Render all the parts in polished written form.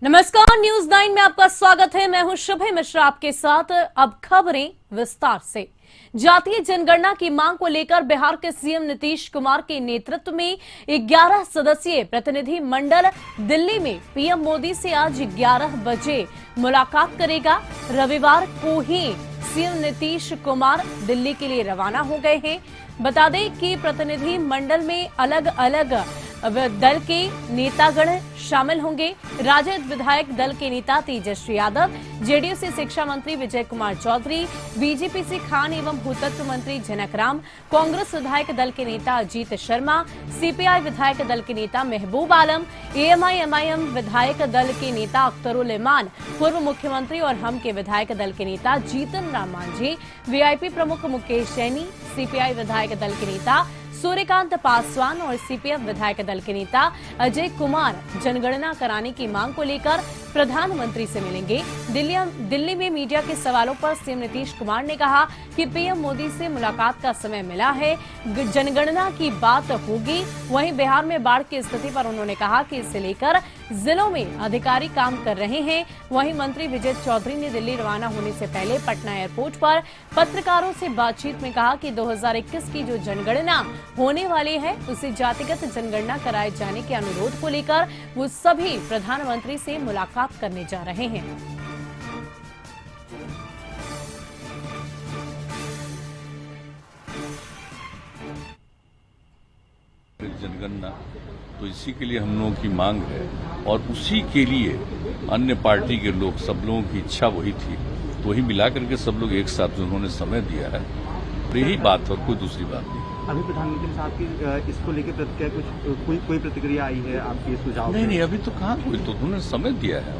नमस्कार, न्यूज 9 में आपका स्वागत है। मैं हूं शुभे मिश्रा आपके साथ। अब खबरें विस्तार से। जातीय जनगणना की मांग को लेकर बिहार के सीएम नीतीश कुमार के नेतृत्व में 11 सदस्यीय प्रतिनिधि मंडल दिल्ली में पीएम मोदी से आज 11 बजे मुलाकात करेगा। रविवार को ही सीएम नीतीश कुमार दिल्ली के लिए रवाना हो गए हैं। बता दें कि प्रतिनिधि मंडल में अलग अलग दल के नेतागण शामिल होंगे। राजद विधायक दल के नेता तेजस्वी यादव, जेडीयू से शिक्षा मंत्री विजय कुमार चौधरी, बीजेपी से खान एवं भूतत्व मंत्री जनक राम, कांग्रेस विधायक दल के नेता अजीत शर्मा, सीपीआई विधायक दल के नेता महबूब आलम, एएमआई-एमआईएम विधायक दल के नेता अख्तरुल इमान, पूर्व मुख्यमंत्री और हम के विधायक दल के नेता जीतन राम मांझी, वीआईपी प्रमुख मुकेश सैनी, सीपीआई विधायक दल के नेता सूर्यकांत पासवान और सीपीएम विधायक दल के नेता अजय कुमार जनगणना कराने की मांग को लेकर प्रधानमंत्री से मिलेंगे। दिल्ली में मीडिया के सवालों पर सीएम नीतीश कुमार ने कहा कि पीएम मोदी से मुलाकात का समय मिला है, जनगणना की बात होगी। वहीं बिहार में बाढ़ की स्थिति पर उन्होंने कहा कि इसे लेकर जिलों में अधिकारी काम कर रहे हैं। वहीं मंत्री विजय चौधरी ने दिल्ली रवाना होने से पहले पटना एयरपोर्ट पर पत्रकारों से बातचीत में कहा कि 2021 की जो जनगणना होने वाली है उसे जातिगत जनगणना कराए जाने के अनुरोध को लेकर वो सभी प्रधानमंत्री से मुलाकात करने जा रहे हैं। जनगणना तो इसी के लिए हम लोगों की मांग है और उसी के लिए अन्य पार्टी के लोग, सब लोगों की इच्छा वही थी, तो वही मिलाकर के सब लोग एक साथ जो उन्होंने समय दिया है, यही बात और कोई दूसरी बात नहीं। अभी प्रधानमंत्री साहब की इसको लेकर प्रतिक्रिया कोई प्रतिक्रिया आई है आपके सुझाव? नहीं, अभी तो कहाँ कोई, तो उन्होंने समय दिया है।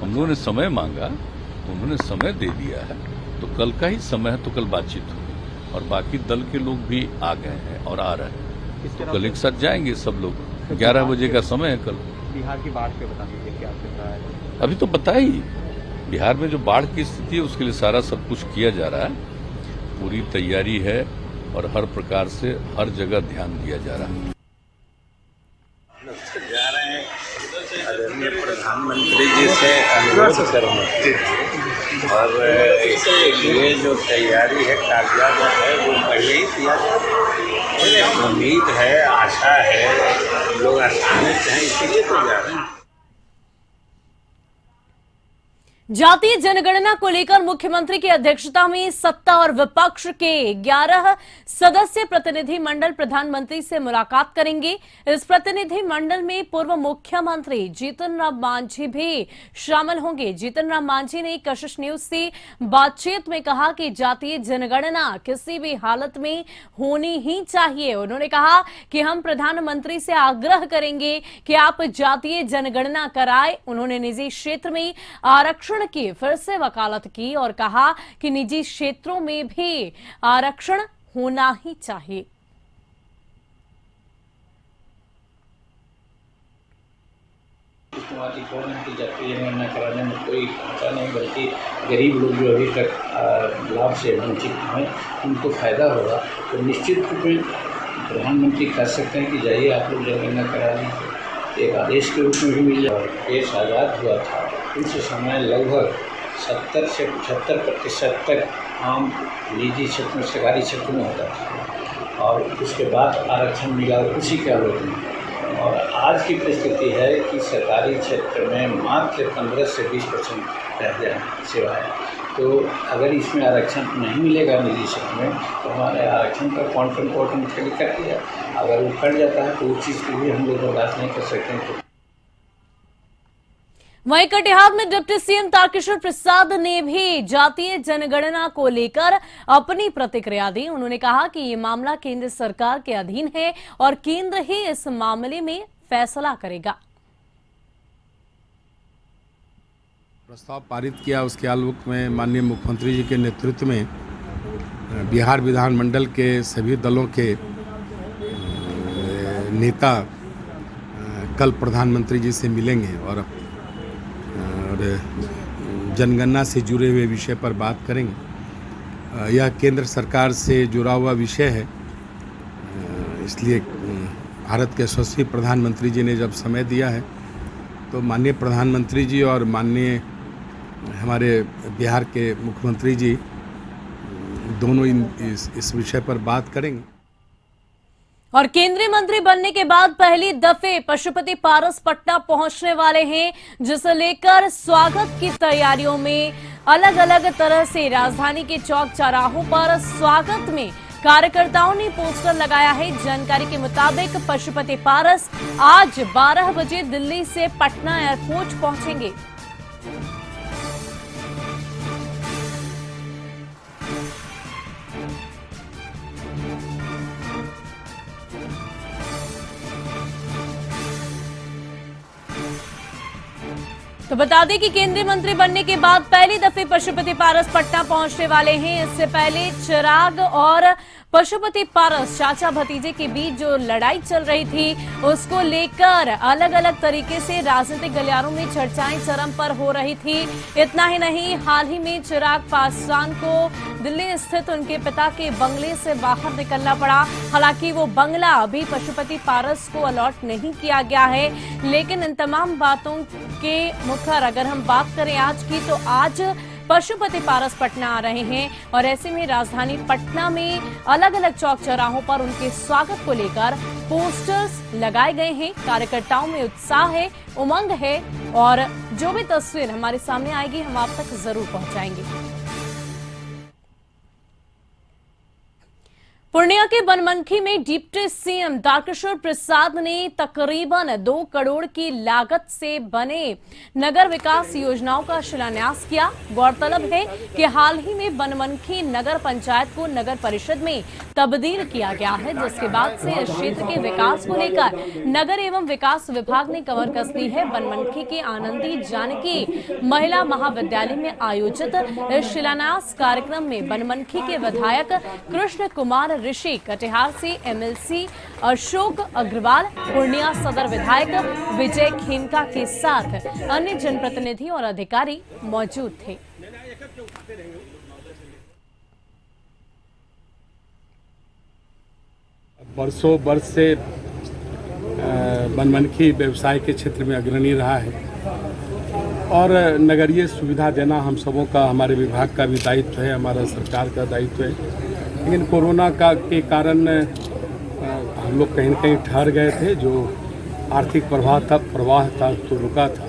हम लोगों ने समय मांगा तो उन्होंने समय दे दिया है, तो कल का ही समय है, तो कल बातचीत होगी और बाकी दल के लोग भी आ गए हैं और आ रहे हैं, तो कल एक साथ जाएंगे सब लोग। 11 बजे का समय है कल। बिहार की बाढ़ पे बता दीजिए क्या चल रहा है? अभी तो बताया ही, बिहार में जो बाढ़ की स्थिति है उसके लिए सारा सब कुछ किया जा रहा है, पूरी तैयारी है और हर प्रकार से हर जगह ध्यान दिया जा रहा है। जा रहे हैं आदरणीय प्रधानमंत्री जी से अनुरोध करेंगे और इसके लिए जो तैयारी है, कागजात है, वो पहले ही किया जाए। उम्मीद है, आशा है, लोग आसानी से हैं, इसीलिए तो जा रहे हैं। जातीय जनगणना को लेकर मुख्यमंत्री की अध्यक्षता में सत्ता और विपक्ष के 11 सदस्यीय प्रतिनिधि मंडल प्रधानमंत्री से मुलाकात करेंगे। इस प्रतिनिधि मंडल में पूर्व मुख्यमंत्री जीतन राम मांझी भी शामिल होंगे। जीतन राम मांझी ने कशिश न्यूज से बातचीत में कहा कि जातीय जनगणना किसी भी हालत में होनी ही चाहिए। उन्होंने कहा कि हम प्रधानमंत्री से आग्रह करेंगे कि आप जातीय जनगणना कराएं। उन्होंने निजी क्षेत्र में आरक्षण की फिर से वकालत की और कहा कि निजी क्षेत्रों में भी आरक्षण होना ही चाहिए। जातीय जनगणना कराने में कोई खर्चा नहीं, बल्कि गरीब लोग जो अभी तक लाभ से वंचित हैं उनको फायदा होगा। तो निश्चित रूप में प्रधानमंत्री कह सकते हैं कि जाइए आप लोग जनगणना करा लीजिए। एक आदेश के रूप में भी मिल जाए। देश आज़ाद हुआ था उस समय लगभग 70 से 75% तक आम निजी क्षेत्र में, सरकारी क्षेत्र में होता था और उसके बाद आरक्षण मिला उसी के आलोक में। और आज की परिस्थिति है कि सरकारी क्षेत्र में मात्र 15 से 20% रह जाए सेवाएं। तो अगर इसमें आरक्षण नहीं मिलेगा निजी क्षेत्र में, तो हमारे आरक्षण का पॉइंट इम्पोर्टेंट कर दिया। अगर वो कट जाता है तो उस चीज़ को भी हम लोग बर्दाश्त नहीं कर सकते हैं। वहीं कटिहार में डिप्टी सीएम तारकिशोर प्रसाद ने भी जातीय जनगणना को लेकर अपनी प्रतिक्रिया दी। उन्होंने कहा कि ये मामला केंद्र सरकार के अधीन है और केंद्र ही इस मामले में फैसला करेगा। प्रस्ताव पारित किया, उसके आलोक में माननीय मुख्यमंत्री जी के नेतृत्व में बिहार विधानमंडल के सभी दलों के नेता कल प्रधानमंत्री जी से मिलेंगे और जनगणना से जुड़े हुए विषय पर बात करेंगे। यह केंद्र सरकार से जुड़ा हुआ विषय है, इसलिए भारत के यशस्वी प्रधानमंत्री जी ने जब समय दिया है तो माननीय प्रधानमंत्री जी और माननीय हमारे बिहार के मुख्यमंत्री जी दोनों इस विषय पर बात करेंगे। और केंद्रीय मंत्री बनने के बाद पहली दफे पशुपति पारस पटना पहुंचने वाले हैं, जिसे लेकर स्वागत की तैयारियों में अलग अलग तरह से राजधानी के चौक चौराहों पर स्वागत में कार्यकर्ताओं ने पोस्टर लगाया है। जानकारी के मुताबिक पशुपति पारस आज 12 बजे दिल्ली से पटना एयरपोर्ट पहुंचेंगे। तो बता दें कि केंद्रीय मंत्री बनने के बाद पहली दफे पशुपति पारस पटना पहुंचने वाले हैं। इससे पहले चिराग और पशुपति पारस चाचा भतीजे के बीच जो लड़ाई चल रही थी, उसको लेकर अलग अलग तरीके से राजनीतिक गलियारों में चर्चाएं चरम पर हो रही थी। इतना ही नहीं, हाल ही में चिराग पासवान को दिल्ली स्थित उनके पिता के बंगले से बाहर निकलना पड़ा। हालांकि वो बंगला अभी पशुपति पारस को अलॉट नहीं किया गया है, लेकिन इन तमाम बातों के मुखर अगर हम बात करें आज की, तो आज पशुपति पारस पटना आ रहे हैं और ऐसे में राजधानी पटना में अलग अलग चौक चौराहों पर उनके स्वागत को लेकर पोस्टर्स लगाए गए हैं। कार्यकर्ताओं में उत्साह है, उमंग है और जो भी तस्वीर हमारे सामने आएगी हम आप तक जरूर पहुंचाएंगे। पूर्णिया के बनमनखी में डिप्टी सीएम तारकिशोर प्रसाद ने तकरीबन 2 करोड़ की लागत से बने नगर विकास योजनाओं का शिलान्यास किया। गौरतलब है कि हाल ही में बनमनखी नगर पंचायत को नगर परिषद में तब्दील किया गया है, जिसके बाद से इस क्षेत्र के विकास को लेकर नगर एवं विकास विभाग ने कमर कस ली है। बनमनखी के आनंदी जानकी महिला महाविद्यालय में आयोजित इस शिलान्यास कार्यक्रम में बनमनखी के विधायक कृष्ण कुमार ऋषि, कटिहार से एमएलसी अशोक अग्रवाल, पूर्णिया सदर विधायक विजय खेमका के साथ अन्य जनप्रतिनिधि और अधिकारी मौजूद थे। बरसों वर्ष से बनमनखी व्यवसाय के क्षेत्र में अग्रणी रहा है और नगरीय सुविधा देना हम सबों का, हमारे विभाग का भी दायित्व है, हमारा सरकार का दायित्व है। लेकिन कोरोना के कारण हम लोग कहीं न कहीं ठहर गए थे। जो आर्थिक प्रवाह था तो रुका था,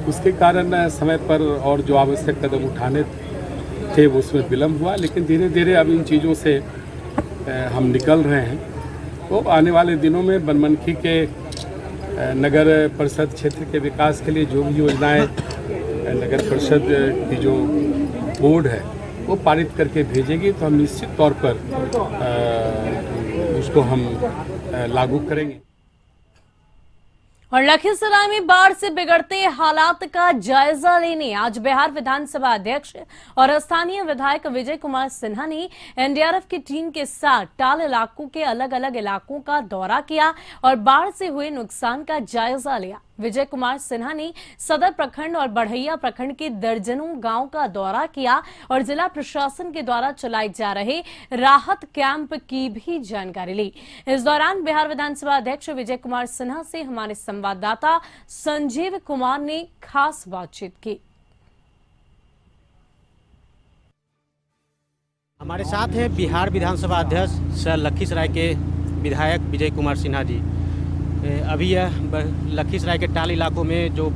उसके कारण समय पर और जो आवश्यक कदम उठाने थे वो उसमें विलम्ब हुआ। लेकिन धीरे धीरे अब इन चीज़ों से हम निकल रहे हैं। तो आने वाले दिनों में बनमनखी के नगर परिषद क्षेत्र के विकास के लिए जो भी योजनाएं नगर परिषद की जो बोर्ड है वो पारित करके भेजेगी, तो हम निश्चित तौर पर उसको हम लागू करेंगे। और लखीसराय में बाढ़ से बिगड़ते हालात का जायजा लेने आज बिहार विधानसभा अध्यक्ष और स्थानीय विधायक विजय कुमार सिन्हा ने एनडीआरएफ की टीम के साथ टाल इलाकों के अलग अलग इलाकों का दौरा किया और बाढ़ से हुए नुकसान का जायजा लिया। विजय कुमार सिन्हा ने सदर प्रखंड और बढ़ैया प्रखंड के दर्जनों गांव का दौरा किया और जिला प्रशासन के द्वारा चलाए जा रहे राहत कैंप की भी जानकारी ली। इस दौरान बिहार विधानसभा अध्यक्ष विजय कुमार सिन्हा से हमारे संवाददाता संजीव कुमार ने खास बातचीत की। हमारे साथ है बिहार विधानसभा अध्यक्ष लखीसराय के विधायक विजय कुमार सिन्हा जी। अभी यह लखीसराय के टाल इलाकों में जो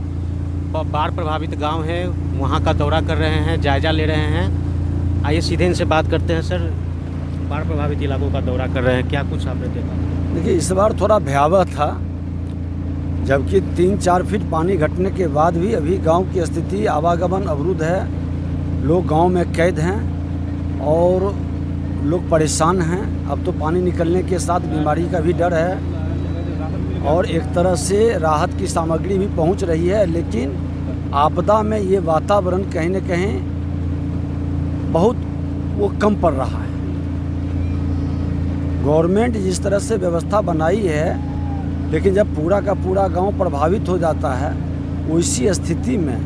बाढ़ प्रभावित गांव है वहां का दौरा कर रहे हैं, जायजा ले रहे हैं। आइए सीधे इनसे बात करते हैं। सर, बाढ़ प्रभावित इलाकों का दौरा कर रहे हैं, क्या कुछ आपने देखा? देखिए, इस बार थोड़ा भयावह था, जबकि 3-4 फीट पानी घटने के बाद भी अभी गांव की स्थिति आवागमन अवरुद्ध है। लोग गांव में कैद हैं और लोग परेशान हैं। अब तो पानी निकलने के साथ बीमारी का भी डर है और एक तरह से राहत की सामग्री भी पहुंच रही है, लेकिन आपदा में ये वातावरण कहीं न कहीं बहुत वो कम पड़ रहा है। गवर्नमेंट जिस तरह से व्यवस्था बनाई है, लेकिन जब पूरा का पूरा गांव प्रभावित हो जाता है, उसी स्थिति में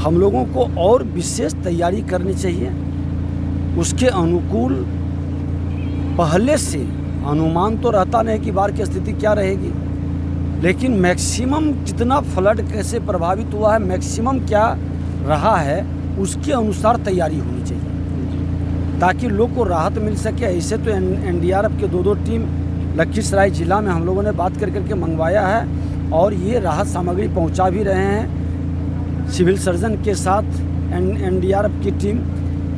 हम लोगों को और विशेष तैयारी करनी चाहिए। उसके अनुकूल पहले से अनुमान तो रहता नहीं कि बाढ़ की स्थिति क्या रहेगी, लेकिन मैक्सिमम जितना फ्लड कैसे प्रभावित हुआ है, मैक्सिमम क्या रहा है, उसके अनुसार तैयारी होनी चाहिए ताकि लोग को राहत मिल सके। ऐसे तो एनडीआरएफ के 2-2 टीम लखीसराय जिला में हम लोगों ने बात करके मंगवाया है और ये राहत सामग्री पहुंचा भी रहे हैं। सिविल सर्जन के साथ एनडीआरएफ की टीम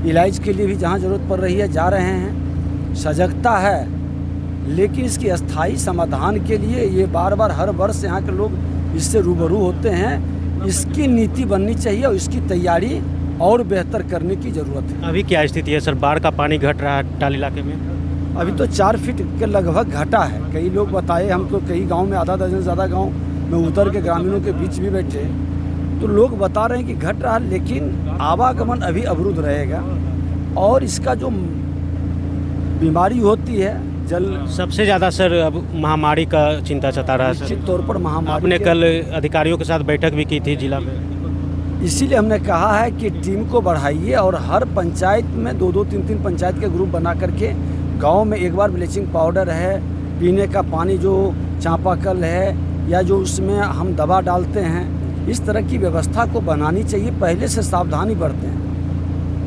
इलाज के लिए भी जहां ज़रूरत पड़ रही है जा रहे हैं। सजगता है, लेकिन इसके अस्थायी समाधान के लिए ये बार बार हर वर्ष यहाँ के लोग इससे रूबरू होते हैं। इसकी नीति बननी चाहिए और इसकी तैयारी और बेहतर करने की ज़रूरत है। अभी क्या स्थिति है सर? बाढ़ का पानी घट रहा है टाल इलाके में? अभी तो 4 फीट के लगभग घटा है। कई लोग बताए, हम तो कई गांव में, आधा दर्जन से ज़्यादा गांव में उतर के ग्रामीणों के बीच भी बैठे, तो लोग बता रहे हैं कि घट रहा है, लेकिन आवागमन अभी अवरुद्ध रहेगा। और इसका जो बीमारी होती है जल, सबसे ज़्यादा सर अब महामारी का चिंता सता रहा है सर। निश्चित तौर पर महामारी। आपने कल अधिकारियों के साथ बैठक भी की थी जिला में, इसीलिए हमने कहा है कि टीम को बढ़ाइए और हर पंचायत में 2-2, 3-3 पंचायत के ग्रुप बना करके गांव में एक बार ब्लीचिंग पाउडर है, पीने का पानी जो चापाकल है या जो उसमें हम दवा डालते हैं, इस तरह की व्यवस्था को बनानी चाहिए। पहले से सावधानी बरतें,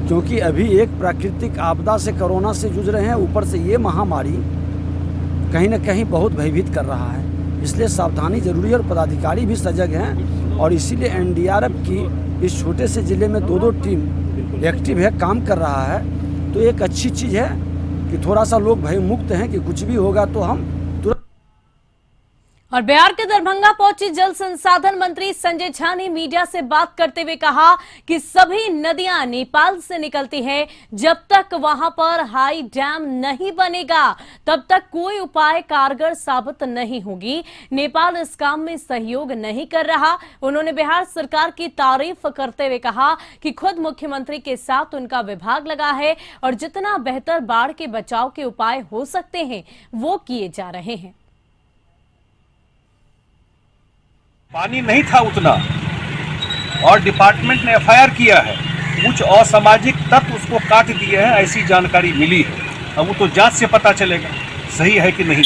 क्योंकि अभी एक प्राकृतिक आपदा से, कोरोना से जूझ रहे हैं, ऊपर से ये महामारी कहीं ना कहीं बहुत भयभीत कर रहा है। इसलिए सावधानी जरूरी है और पदाधिकारी भी सजग हैं। और इसीलिए एनडीआरएफ की इस छोटे से ज़िले में 2-2 टीम एक्टिव है, काम कर रहा है। तो एक अच्छी चीज़ है कि थोड़ा सा लोग भय मुक्त हैं कि कुछ भी होगा तो हम तुरंत। और बिहार के दरभंगा पहुंची जल संसाधन मंत्री संजय झा ने मीडिया से बात करते हुए कहा कि सभी नदियां नेपाल से निकलती हैं। जब तक वहां पर हाई डैम नहीं बनेगा तब तक कोई उपाय कारगर साबित नहीं होगी। नेपाल इस काम में सहयोग नहीं कर रहा। उन्होंने बिहार सरकार की तारीफ करते हुए कहा कि खुद मुख्यमंत्री के साथ उनका विभाग लगा है और जितना बेहतर बाढ़ के बचाव के उपाय हो सकते हैं वो किए जा रहे हैं। पानी नहीं था उतना और डिपार्टमेंट ने एफआईआर किया है। कुछ असामाजिक तत्व उसको काट दिए हैं, ऐसी जानकारी मिली है। अब वो तो जांच से पता चलेगा सही है कि नहीं।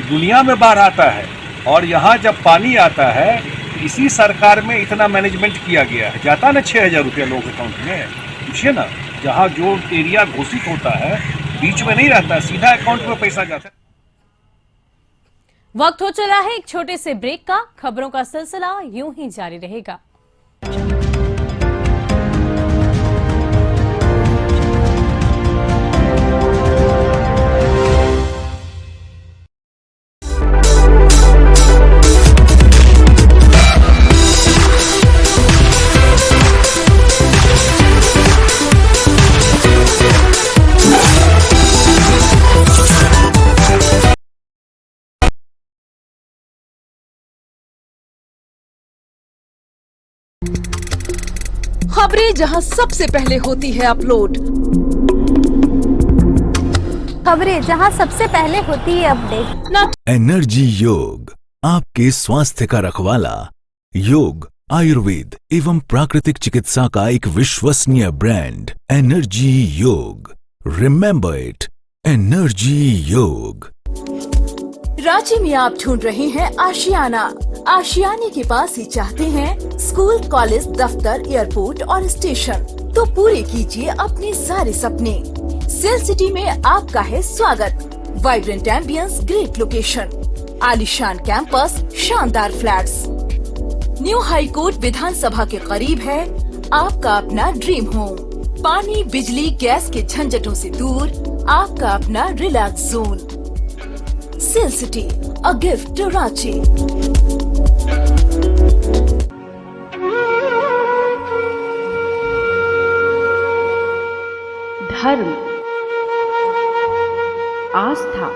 दुनिया में बाढ़ आता है और यहाँ जब पानी आता है, इसी सरकार में इतना मैनेजमेंट किया गया है। जाता ना 6,000 रुपया लोगों के अकाउंट में, पूछिए ना। जहाँ जो एरिया घोषित होता है बीच में नहीं रहता, सीधा अकाउंट में पैसा जाता है। वक्त हो चला है एक छोटे से ब्रेक का। खबरों का सिलसिला यूं ही जारी रहेगा। खबरें जहां सबसे पहले होती है अपलोड, खबरें जहां सबसे पहले होती है अपडेट। एनर्जी योग, आपके स्वास्थ्य का रखवाला। योग, आयुर्वेद एवं प्राकृतिक चिकित्सा का एक विश्वसनीय ब्रांड। एनर्जी योग, रिमेंबर इट। एनर्जी योग। रांची में आप ढूंढ रहे हैं आशियाना। आशियाने के पास ही चाहते हैं स्कूल, कॉलेज, दफ्तर, एयरपोर्ट और स्टेशन। तो पूरे कीजिए अपने सारे सपने। सेल सिटी में आपका है स्वागत। वाइब्रेंट एम्बियंस, ग्रेट लोकेशन, आलीशान कैंपस, शानदार फ्लैट्स। न्यू हाई कोर्ट विधानसभा के करीब है आपका अपना ड्रीम होम। पानी, बिजली, गैस के झंझटों से दूर आपका अपना relax zone. SAIL city, a gift to Ranchi. धर्म, आस्था,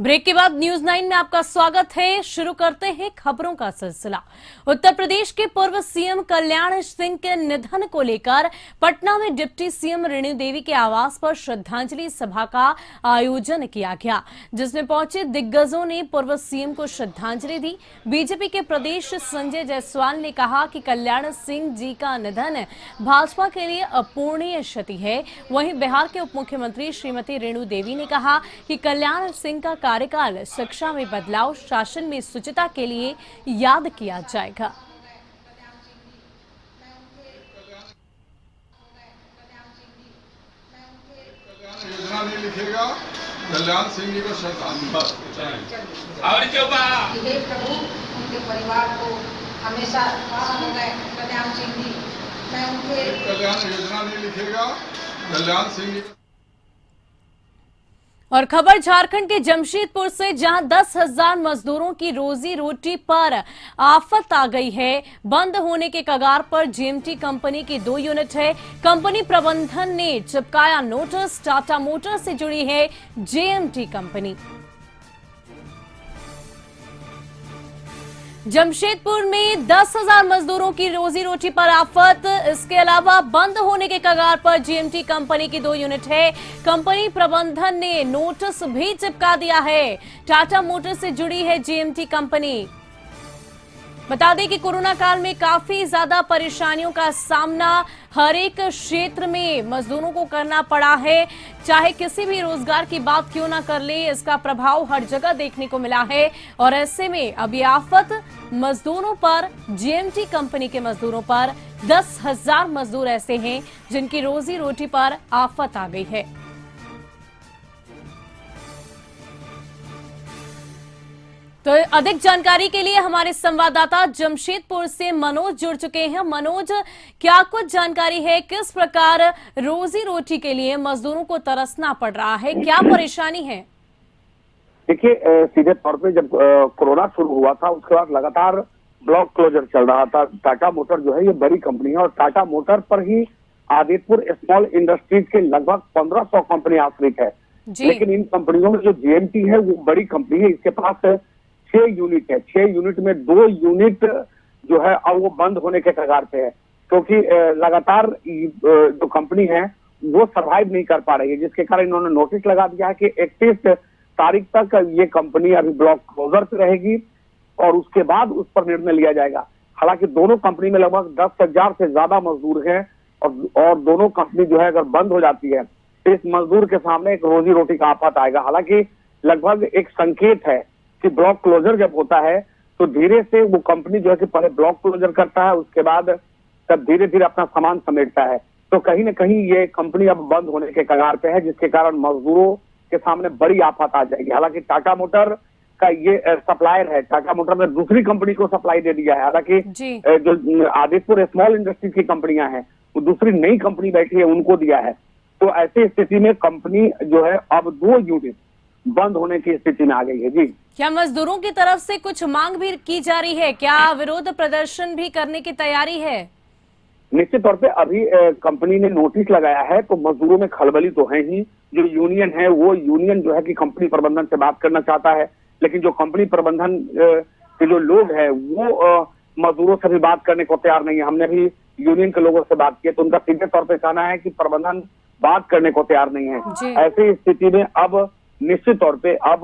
ब्रेक के बाद न्यूज 9 में आपका स्वागत है। शुरू करते हैं खबरों का सिलसिला। उत्तर प्रदेश के पूर्व सीएम कल्याण सिंह के निधन को लेकर पटना में डिप्टी सीएम रेणु देवी के आवास पर श्रद्धांजलि सभा का आयोजन किया गया, जिसमें पहुंचे दिग्गजों ने पूर्व सीएम को श्रद्धांजलि दी। बीजेपी के प्रदेश संजय जायसवाल ने कहा कि कल्याण सिंह जी का निधन भाजपा के लिए अपूरणीय क्षति है। वहीं बिहार के उप मुख्यमंत्री श्रीमती रेणु देवी ने कहा कि कल्याण सिंह का कार्यकाल शिक्षा में बदलाव, शासन में शुचिता के लिए याद किया जाएगा। योजना नहीं लिखेगा, कल्याण सिंह जी को श्रद्धांजलि। और क्यों हे प्रभु उनके परिवार को हमेशा कल्याण सिंह जी, मैं उनके कल्याण योजना नहीं लिखेगा, कल्याण सिंह जी। और खबर झारखंड के जमशेदपुर से, जहां 10,000 मजदूरों की रोजी रोटी पर आफत आ गई है। बंद होने के कगार पर जेएमटी कंपनी की 2 यूनिट है। कंपनी प्रबंधन ने चिपकाया नोटिस। टाटा मोटर से जुड़ी है जेएमटी कंपनी। जमशेदपुर में 10,000 मजदूरों की रोजी रोटी पर आफत। इसके अलावा बंद होने के कगार पर जेएमटी कंपनी की 2 यूनिट है। कंपनी प्रबंधन ने नोटिस भी चिपका दिया है। टाटा मोटर से जुड़ी है जेएमटी कंपनी। बता दें कि कोरोना काल में काफी ज्यादा परेशानियों का सामना हर एक क्षेत्र में मजदूरों को करना पड़ा है। चाहे किसी भी रोजगार की बात क्यों ना कर ले, इसका प्रभाव हर जगह देखने को मिला है। और ऐसे में अब ये आफत मजदूरों पर, जेएमटी कंपनी के मजदूरों पर, 10,000 मजदूर ऐसे हैं जिनकी रोजी रोटी पर आफत आ गई है। तो अधिक जानकारी के लिए हमारे संवाददाता जमशेदपुर से मनोज जुड़ चुके हैं। मनोज, क्या कुछ जानकारी है, किस प्रकार रोजी रोटी के लिए मजदूरों को तरसना पड़ रहा है, क्या परेशानी है? देखिए, सीधे तौर पे जब कोरोना शुरू हुआ था उसके बाद लगातार ब्लॉक क्लोजर चल रहा था। टाटा मोटर जो है ये बड़ी कंपनी है और टाटा मोटर पर ही आदितपुर स्मॉल इंडस्ट्रीज के लगभग 1500 कंपनी आश्रित है। लेकिन इन कंपनियों में जो जेएमटी है वो बड़ी कंपनी है, इसके पास 6 यूनिट है। 6 यूनिट में 2 यूनिट जो है अब वो बंद होने के कगार पे है, क्योंकि लगातार जो कंपनी है वो सरवाइव नहीं कर पा रही है, जिसके कारण इन्होंने नोटिस लगा दिया है कि 31 तारीख तक ये कंपनी अभी ब्लॉक क्लोजर पे रहेगी और उसके बाद उस पर निर्णय लिया जाएगा। हालांकि दोनों कंपनी में लगभग 10,000 से ज्यादा मजदूर हैं और दोनों कंपनी जो है अगर बंद हो जाती है तो इस मजदूर के सामने एक रोजी रोटी का आफत आएगा। हालांकि लगभग एक संकेत है कि ब्लॉक क्लोजर जब होता है तो धीरे से वो कंपनी जो है कि पहले ब्लॉक क्लोजर करता है, उसके बाद तब धीरे धीरे अपना सामान समेटता है। तो कहीं न कहीं ये कंपनी अब बंद होने के कगार पे है, जिसके कारण मजदूरों के सामने बड़ी आफत आ जाएगी। हालांकि टाटा मोटर का ये सप्लायर है, टाटा मोटर ने दूसरी कंपनी को सप्लाई दे दिया है। हालांकि जो आदितपुर स्मॉल इंडस्ट्रीज की कंपनियां हैं वो दूसरी नई कंपनी बैठी है उनको दिया है। तो ऐसी स्थिति में कंपनी जो है अब 2 यूनिट बंद होने की स्थिति में आ गई है। जी, क्या मजदूरों की तरफ से कुछ मांग भी की जा रही है? क्या विरोध प्रदर्शन भी करने की तैयारी है? निश्चित तौर पे अभी कंपनी ने नोटिस लगाया है तो मजदूरों में खलबली तो है ही। जो यूनियन है वो यूनियन जो है कि कंपनी प्रबंधन से बात करना चाहता है, लेकिन जो कंपनी प्रबंधन के जो लोग हैं वो मजदूरों से भी बात करने को तैयार नहीं है। हमने भी यूनियन के लोगों से बात की तो उनका सीधे तौर पर कहना है कि प्रबंधन बात करने को तैयार नहीं है। ऐसी स्थिति में अब निश्चित तौर पे अब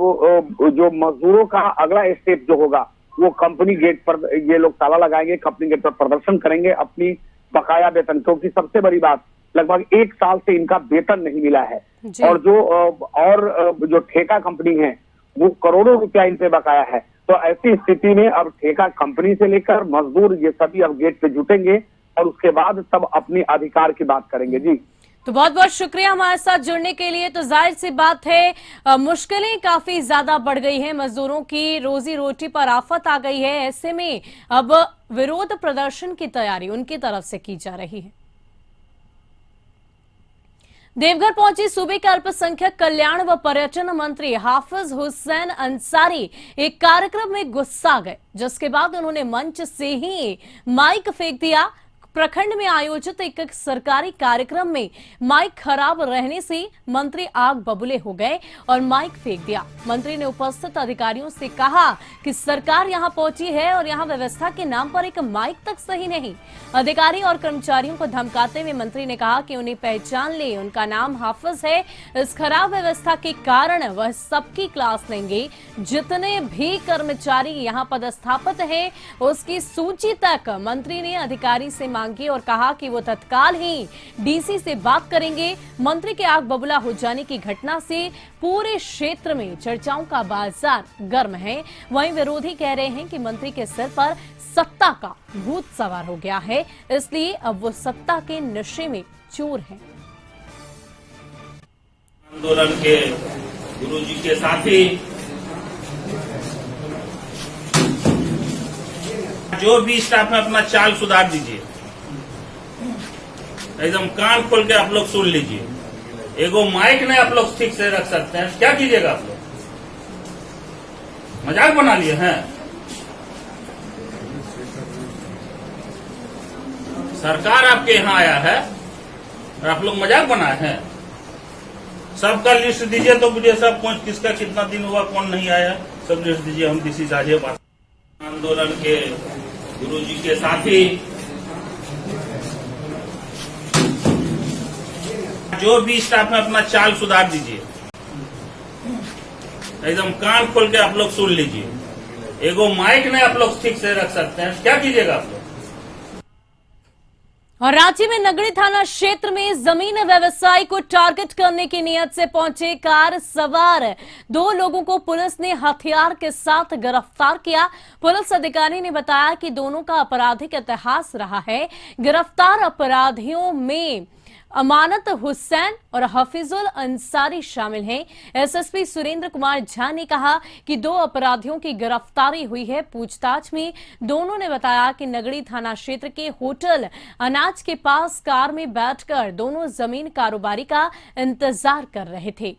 जो मजदूरों का अगला स्टेप जो होगा वो कंपनी गेट पर ये लोग ताला लगाएंगे, कंपनी गेट पर प्रदर्शन करेंगे अपनी बकाया वेतन, क्योंकि सबसे बड़ी बात लगभग 1 साल से इनका वेतन नहीं मिला है और जो ठेका कंपनी है वो करोड़ों रुपया इन पे बकाया है। तो ऐसी स्थिति में अब ठेका कंपनी से लेकर मजदूर ये सभी अब गेट पे जुटेंगे और उसके बाद तब अपनी अधिकार की बात करेंगे। जी, तो बहुत बहुत शुक्रिया हमारे साथ जुड़ने के लिए। तो जाहिर सी बात है मुश्किलें काफी ज्यादा बढ़ गई हैं, मजदूरों की रोजी रोटी पर आफत आ गई है। ऐसे में अब विरोध प्रदर्शन की तैयारी उनकी तरफ से की जा रही है। देवघर पहुंची सूबे के अल्पसंख्यक कल्याण व पर्यटन मंत्री हाफिज हुसैन अंसारी एक कार्यक्रम में गुस्सा गए, जिसके बाद उन्होंने मंच से ही माइक फेंक दिया। प्रखंड में आयोजित एक सरकारी कार्यक्रम में माइक खराब रहने से मंत्री आग बबूले हो गए और माइक फेंक दिया। मंत्री ने उपस्थित अधिकारियों से कहा कि सरकार यहां पहुंची है और यहां व्यवस्था के नाम पर एक माइक तक सही नहीं। अधिकारी और कर्मचारियों को धमकाते हुए मंत्री ने कहा कि उन्हें पहचान ले, उनका नाम हाफिज है। इस खराब व्यवस्था के कारण वह सबकी क्लास लेंगे। जितने भी कर्मचारी यहां पदस्थापित हैं उसकी सूची तक मंत्री ने अधिकारी से मांगी और कहा कि वो तत्काल ही डीसी से बात करेंगे। मंत्री के आग बबूला हो जाने की घटना से पूरे क्षेत्र में चर्चाओं का बाजार गर्म है। वहीं विरोधी कह रहे हैं कि मंत्री के सिर पर सत्ता का भूत सवार हो गया है, इसलिए अब वो सत्ता के नशे में चूर है। आंदोलन के गुरुजी के साथी जो भी स्टाफ में अपना चाल सुधार दीजिए, एकदम कान खोल के आप लोग सुन लीजिए। एगो माइक नहीं आप लोग ठीक से रख सकते हैं, क्या कीजिएगा आप लोग? मजाक बना लिए हैं? सरकार आपके यहाँ आया है और आप लोग मजाक बनाए हैं। सबका लिस्ट दीजिए तो मुझे सब कौन किसका कितना दिन हुआ, कौन नहीं आया, सब लिस्ट दीजिए। हम डीसी साझे बात आंदोलन के गुरुजी के साथी जो भी स्टाफ में अपना चाल सुधार दीजिए, एकदम कान खोल के आप लोग सुन लीजिए। एगो माइक नहीं आप लोग ठीक से रख सकते हैं, क्या कीजिएगा आप लोग? और रांची में नगड़ी थाना क्षेत्र में जमीन व्यवसायी को टारगेट करने की नियत से पहुंचे कार सवार 2 लोगों को पुलिस ने हथियार के साथ गिरफ्तार किया। पुलिस अधिकारी ने बताया कि दोनों का आपराधिक इतिहास रहा है। गिरफ्तार अपराधियों में अमानत हुसैन और हफीजुल अंसारी शामिल हैं। एसएसपी सुरेंद्र कुमार झा ने कहा कि 2 अपराधियों की गिरफ्तारी हुई है। पूछताछ में दोनों ने बताया कि नगड़ी थाना क्षेत्र के होटल अनाज के पास कार में बैठकर दोनों जमीन कारोबारी का इंतजार कर रहे थे।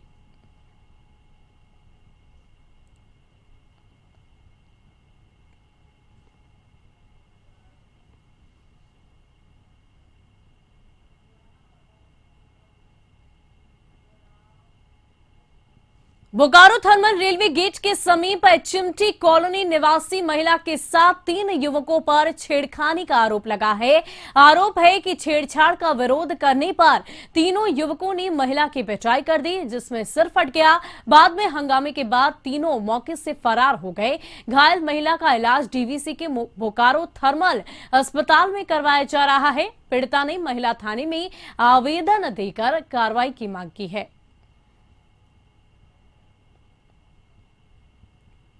बोकारो थर्मल रेलवे गेट के समीप चिमटी कॉलोनी निवासी महिला के साथ 3 युवकों पर छेड़खानी का आरोप लगा है। आरोप है कि छेड़छाड़ का विरोध करने पर तीनों युवकों ने महिला की पिटाई कर दी, जिसमें सिर फट गया। बाद में हंगामे के बाद तीनों मौके से फरार हो गए। घायल महिला का इलाज डीवीसी के बोकारो थर्मल अस्पताल में करवाया जा रहा है। पीड़िता ने महिला थाने में आवेदन देकर कार्रवाई की मांग की है।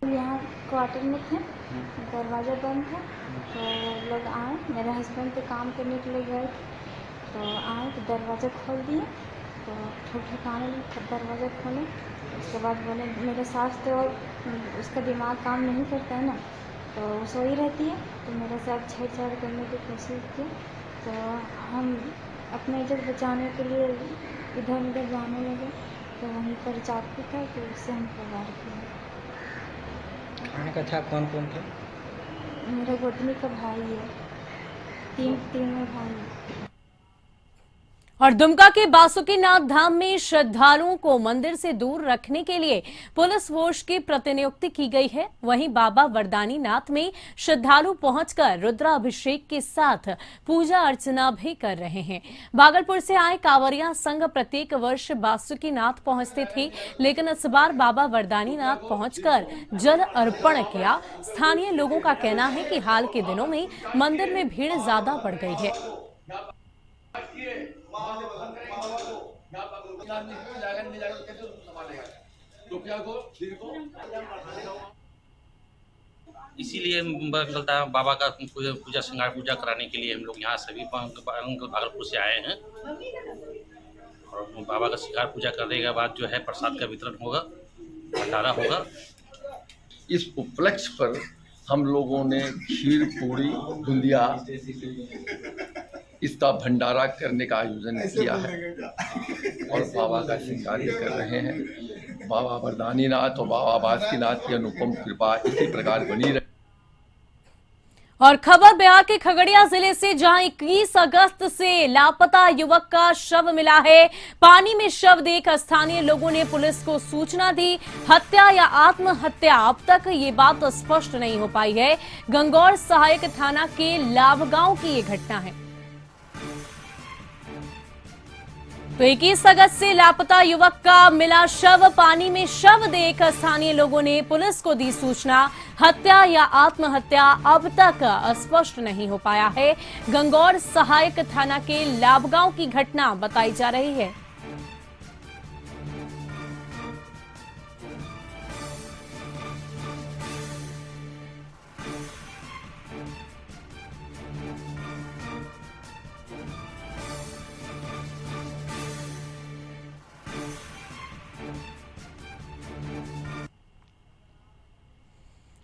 यहाँ क्वार्टर में थे, दरवाज़ा बंद था तो लोग आए, मेरे हस्बैंड पे काम करने के लिए गए तो आए तो दरवाज़ा खोल दिए, तो ठिकाने दरवाज़ा खोले। उसके बाद बोले मेरे सास तो उसका दिमाग काम नहीं करता है ना, तो वो सोई रहती है, तो मेरे साथ छेड़छाड़ करने की कोशिश की। तो हम अपनी इज्जत बचाने के लिए इधर उधर जाने लगे, तो वहीं पर चाकू था तो उससे हम प्रहार किया। खाने का था कौन कौन थे? मेरा गोतनी का भाई है, तीन में भाई है। और दुमका के बासुकीनाथ धाम में श्रद्धालुओं को मंदिर से दूर रखने के लिए पुलिस फोर्स की प्रतिनियुक्ति की गई है। वहीं बाबा वरदानी नाथ में श्रद्धालु पहुंचकर रुद्राभिषेक के साथ पूजा अर्चना भी कर रहे हैं। भागलपुर से आए कांवरिया संघ प्रत्येक वर्ष बासुकीनाथ पहुंचते थे, लेकिन इस बार बाबा वरदानी नाथ पहुंचकर जल अर्पण किया। स्थानीय लोगों का कहना है कि हाल के दिनों में मंदिर में भीड़ ज्यादा बढ़ गई है। इसीलिए निकलता है बाबा का पूजा श्रृंगार पूजा कराने के लिए हम लोग यहाँ सभी भागलपुर से आए हैं। और बाबा का श्रृंगार पूजा करने के बाद जो है प्रसाद का वितरण होगा, भंडारा होगा। इस उपलक्ष्य पर हम लोगों ने खीर पूरी बुंदिया इसका भंडारा करने का आयोजन किया है और बाबा का श्रृंगार कर रहे हैं। बाबा वरदानी नाथ और बाबा बासुकीनाथ की अनुपम कृपा इसी प्रकार बनी रहे। और खबर बिहार के खगड़िया जिले से, जहां 21 अगस्त से लापता युवक का शव मिला है। पानी में शव देख स्थानीय लोगों ने पुलिस को सूचना दी। हत्या या आत्महत्या, अब तक ये बात स्पष्ट नहीं हो पाई है। गंगौर सहायक थाना के लाभगांव की ये घटना है। तो 21 अगस्त से लापता युवक का मिला शव। पानी में शव देख स्थानीय लोगों ने पुलिस को दी सूचना। हत्या या आत्महत्या अब तक स्पष्ट नहीं हो पाया है। गंगौर सहायक थाना के लाभगांव की घटना बताई जा रही है।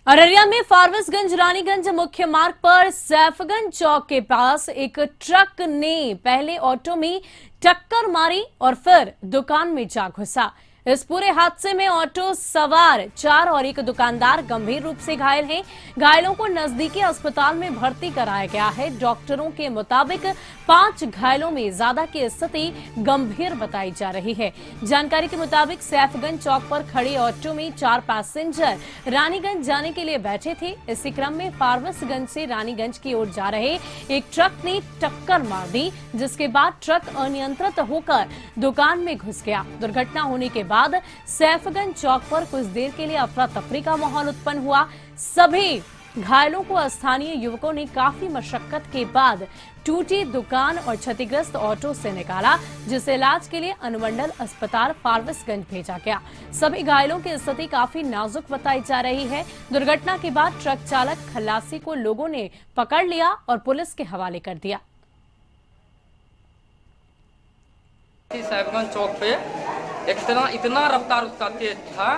अररिया में फारबिसगंज रानीगंज मुख्य मार्ग पर सैफगंज चौक के पास एक ट्रक ने पहले ऑटो में टक्कर मारी और फिर दुकान में जा घुसा। इस पूरे हादसे में ऑटो सवार 4 और एक दुकानदार गंभीर रूप से घायल हैं। घायलों को नजदीकी अस्पताल में भर्ती कराया गया है। डॉक्टरों के मुताबिक 5 घायलों में ज्यादा की स्थिति गंभीर बताई जा रही है। जानकारी के मुताबिक सैफगंज चौक पर खड़े ऑटो में 4 पैसेंजर रानीगंज जाने के लिए बैठे थे। इसी क्रम में फारबिसगंज से रानीगंज की ओर जा रहे एक ट्रक ने टक्कर मार दी, जिसके बाद ट्रक अनियंत्रित होकर दुकान में घुस गया। दुर्घटना होने के बाद सैफगंज चौक पर कुछ देर के लिए अफरा तफरी का माहौल उत्पन्न हुआ। सभी घायलों को स्थानीय युवकों ने काफी मशक्कत के बाद टूटी दुकान और क्षतिग्रस्त ऑटो से निकाला, जिसे इलाज के लिए अनुमंडल अस्पताल फारबिसगंज भेजा गया। सभी घायलों की स्थिति काफी नाजुक बताई जा रही है। दुर्घटना के बाद ट्रक चालक खल्लासी को लोगों ने पकड़ लिया और पुलिस के हवाले कर दिया। सैफगंज चौक पे इतना रफ्तार उसका तेज था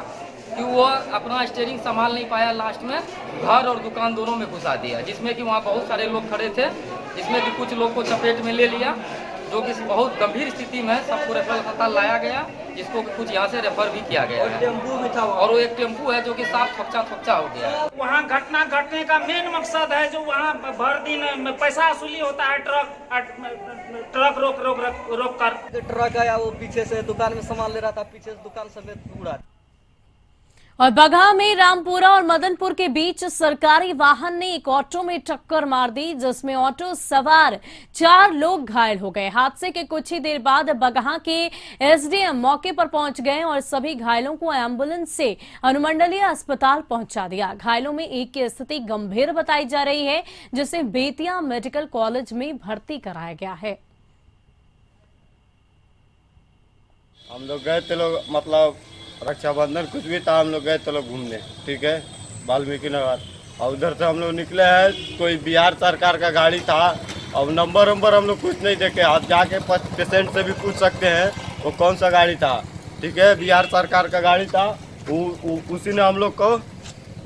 कि वो अपना स्टीयरिंग संभाल नहीं पाया। लास्ट में घर और दुकान दोनों में घुसा दिया, जिसमें कि वहाँ बहुत सारे लोग खड़े थे, जिसमें कि कुछ लोग को चपेट में ले लिया, जो कि बहुत गंभीर स्थिति में सबको रेफरल अस्पताल लाया गया, जिसको कुछ यहाँ से रेफर भी किया गया है। टेम्पू भी था और वो एक टेम्पू है जो कि साफ थकचा हो गया है। वहाँ घटना घटने का मेन मकसद है जो वहाँ भर दिन पैसा वसूली होता है। ट्रक रोक कर ट्रक आया, वो पीछे से दुकान में सामान ले रहा था, पीछे से दुकान समेत उड़ा। और बगहा में रामपुरा और मदनपुर के बीच सरकारी वाहन ने एक ऑटो में टक्कर मार दी, जिसमें ऑटो सवार 4 लोग घायल हो गए। हादसे के कुछ ही देर बाद बगहा के एसडीएम मौके पर पहुंच गए और सभी घायलों को एम्बुलेंस से अनुमंडलीय अस्पताल पहुंचा दिया। घायलों में एक की स्थिति गंभीर बताई जा रही है, जिसे बेतिया मेडिकल कॉलेज में भर्ती कराया गया है। हम लोग गए थे, लोग मतलब रक्षाबंधन कुछ भी था, हम लोग गए थे लोग घूमने, ठीक है, वाल्मीकि नगर। और उधर से हम लोग निकले हैं, कोई बिहार सरकार का गाड़ी था। और नंबर हम लोग कुछ नहीं देखे, आप जाके पेशेंट से भी पूछ सकते हैं वो कौन सा गाड़ी था, ठीक है, बिहार सरकार का गाड़ी था। उसी ने हम लोग को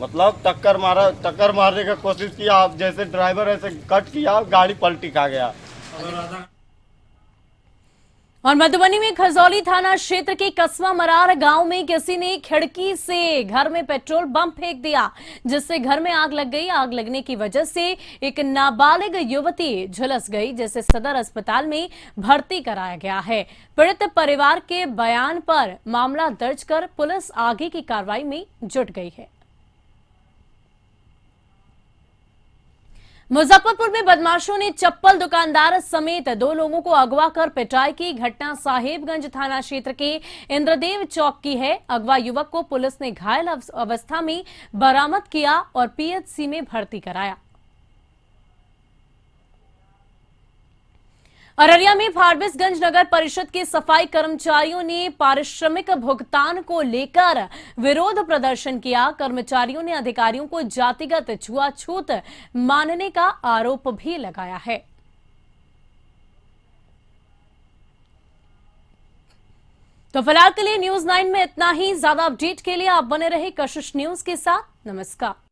मतलब टक्कर मारने की कोशिश किया। जैसे ड्राइवर ऐसे कट किया, गाड़ी पलटी खा गया। और मधुबनी में खजौली थाना क्षेत्र के कसवा मरार गांव में किसी ने खिड़की से घर में पेट्रोल बम फेंक दिया, जिससे घर में आग लग गई। आग लगने की वजह से एक नाबालिग युवती झुलस गई, जिसे सदर अस्पताल में भर्ती कराया गया है। पीड़ित परिवार के बयान पर मामला दर्ज कर पुलिस आगे की कार्रवाई में जुट गई है। मुजफ्फरपुर में बदमाशों ने चप्पल दुकानदार समेत 2 लोगों को अगवा कर पिटाई की। घटना साहेबगंज थाना क्षेत्र के इंद्रदेव चौक की है। अगवा युवक को पुलिस ने घायल अवस्था में बरामद किया और पीएचसी में भर्ती कराया। अररिया में फारबिसगंज नगर परिषद के सफाई कर्मचारियों ने पारिश्रमिक भुगतान को लेकर विरोध प्रदर्शन किया। कर्मचारियों ने अधिकारियों को जातिगत छुआछूत मानने का आरोप भी लगाया है। तो फिलहाल के लिए न्यूज़ 9 में इतना ही। ज्यादा अपडेट के लिए आप बने रहे कशिश न्यूज के साथ। नमस्कार।